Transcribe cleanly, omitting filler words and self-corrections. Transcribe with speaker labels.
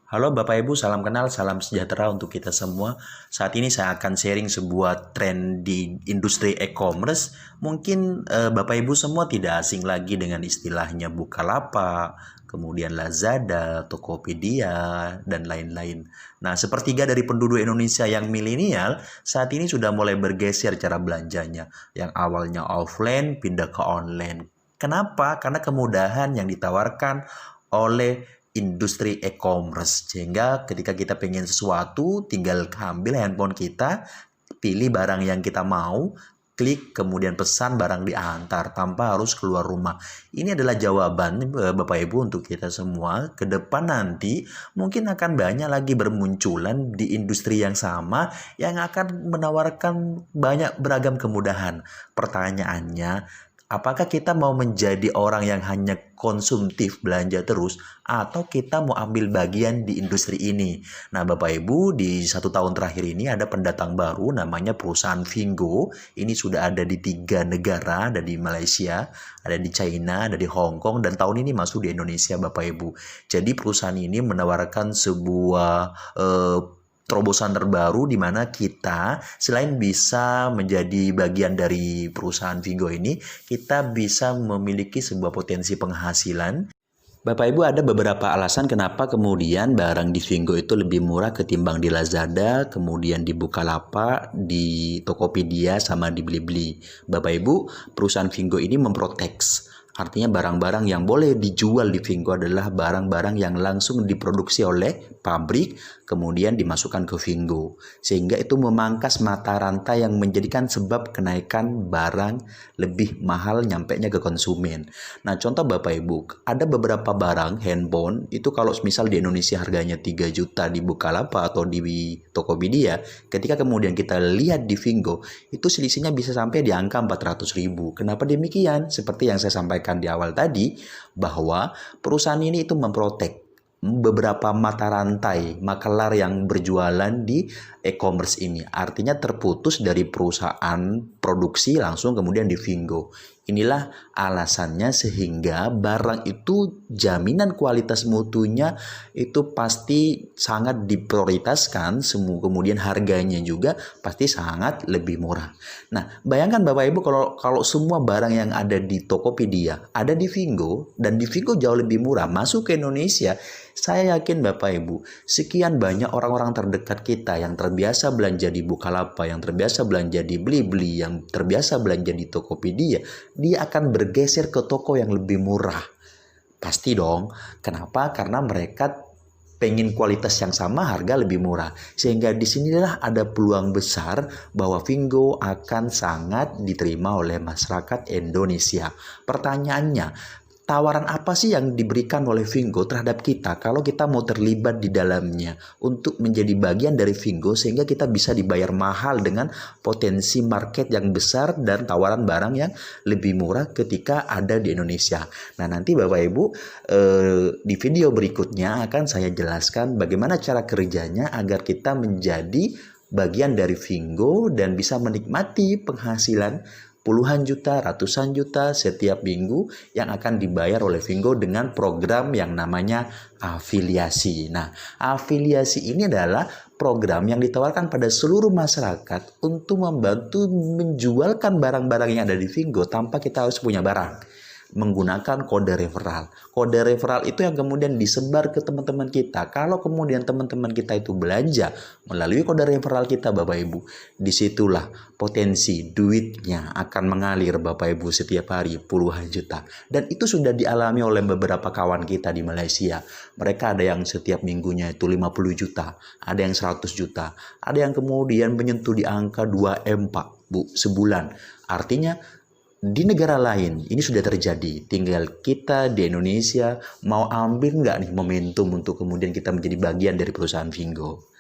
Speaker 1: Halo Bapak Ibu, salam kenal, salam sejahtera untuk kita semua. Saat ini saya akan sharing sebuah tren di industri e-commerce. Mungkin Bapak Ibu semua tidak asing lagi dengan istilahnya Bukalapak, kemudian Lazada, Tokopedia, dan lain-lain. Nah, sepertiga dari penduduk Indonesia yang milenial saat ini sudah mulai bergeser cara belanjanya. Yang awalnya offline pindah ke online. Kenapa? Karena kemudahan yang ditawarkan oleh industri e-commerce, sehingga ketika kita pengen sesuatu tinggal ambil handphone kita, pilih barang yang kita mau, klik kemudian pesan, barang diantar tanpa harus keluar rumah. Ini adalah jawaban Bapak Ibu untuk kita semua. Ke depan nanti mungkin akan banyak lagi bermunculan di industri yang sama yang akan menawarkan banyak beragam kemudahan. Pertanyaannya, apakah kita mau menjadi orang yang hanya konsumtif belanja terus atau kita mau ambil bagian di industri ini? Nah, Bapak Ibu, di 1 tahun terakhir ini ada pendatang baru namanya perusahaan Vingo. Ini sudah ada di 3 negara, ada di Malaysia, ada di China, ada di Hong Kong, dan tahun ini masuk di Indonesia, Bapak Ibu. Jadi perusahaan ini menawarkan sebuah terobosan terbaru di mana kita selain bisa menjadi bagian dari perusahaan Vingo ini, kita bisa memiliki sebuah potensi penghasilan. Bapak Ibu, ada beberapa alasan kenapa kemudian barang di Vingo itu lebih murah ketimbang di Lazada, kemudian di Bukalapak, di Tokopedia, sama di Blibli. Bapak Ibu, perusahaan Vingo ini memprotek. Artinya barang-barang yang boleh dijual di Vingo adalah barang-barang yang langsung diproduksi oleh pabrik, kemudian dimasukkan ke Vingo. Sehingga itu memangkas mata rantai yang menjadikan sebab kenaikan barang lebih mahal nyampenya ke konsumen. Nah, contoh Bapak Ibu, ada beberapa barang handphone itu kalau misal di Indonesia harganya 3 juta di Bukalapak atau di Tokopedia, ketika kemudian kita lihat di Vingo, itu selisihnya bisa sampai di angka 400.000. Kenapa demikian? Seperti yang saya sampaikan di awal tadi, bahwa perusahaan ini itu memprotek beberapa mata rantai makelar yang berjualan di e-commerce ini. Artinya terputus dari perusahaan produksi langsung kemudian di Vingo. Inilah alasannya sehingga barang itu jaminan kualitas mutunya itu pasti sangat diprioritaskan, kemudian harganya juga pasti sangat lebih murah. Nah, bayangkan Bapak Ibu kalau semua barang yang ada di Tokopedia ada di Vingo dan di Vingo jauh lebih murah masuk ke Indonesia, saya yakin Bapak Ibu, sekian banyak orang-orang terdekat kita yang terbiasa belanja di Bukalapak, yang terbiasa belanja di Blibli, yang terbiasa belanja di Tokopedia, dia akan bergeser ke toko yang lebih murah. Pasti dong. Kenapa? Karena mereka pengen kualitas yang sama, harga lebih murah. Sehingga disinilah ada peluang besar bahwa Vingo akan sangat diterima oleh masyarakat Indonesia. Pertanyaannya, tawaran apa sih yang diberikan oleh Vingo terhadap kita kalau kita mau terlibat di dalamnya untuk menjadi bagian dari Vingo sehingga kita bisa dibayar mahal dengan potensi market yang besar dan tawaran barang yang lebih murah ketika ada di Indonesia. Nah, nanti Bapak Ibu di video berikutnya akan saya jelaskan bagaimana cara kerjanya agar kita menjadi bagian dari Vingo dan bisa menikmati penghasilan puluhan juta, ratusan juta setiap minggu yang akan dibayar oleh Vingo dengan program yang namanya afiliasi. Nah, afiliasi ini adalah program yang ditawarkan pada seluruh masyarakat untuk membantu menjualkan barang-barang yang ada di Vingo tanpa kita harus punya barang, menggunakan kode referral. Kode referral itu yang kemudian disebar ke teman-teman kita. Kalau kemudian teman-teman kita itu belanja melalui kode referral kita Bapak Ibu, disitulah potensi duitnya akan mengalir Bapak Ibu setiap hari puluhan juta. Dan itu sudah dialami oleh beberapa kawan kita di Malaysia. Mereka ada yang setiap minggunya itu 50 juta, ada yang 100 juta, ada yang kemudian menyentuh di angka 2M Pak Bu sebulan. Artinya di negara lain ini sudah terjadi, tinggal kita di Indonesia mau ambil nggak nih momentum untuk kemudian kita menjadi bagian dari perusahaan Vingo.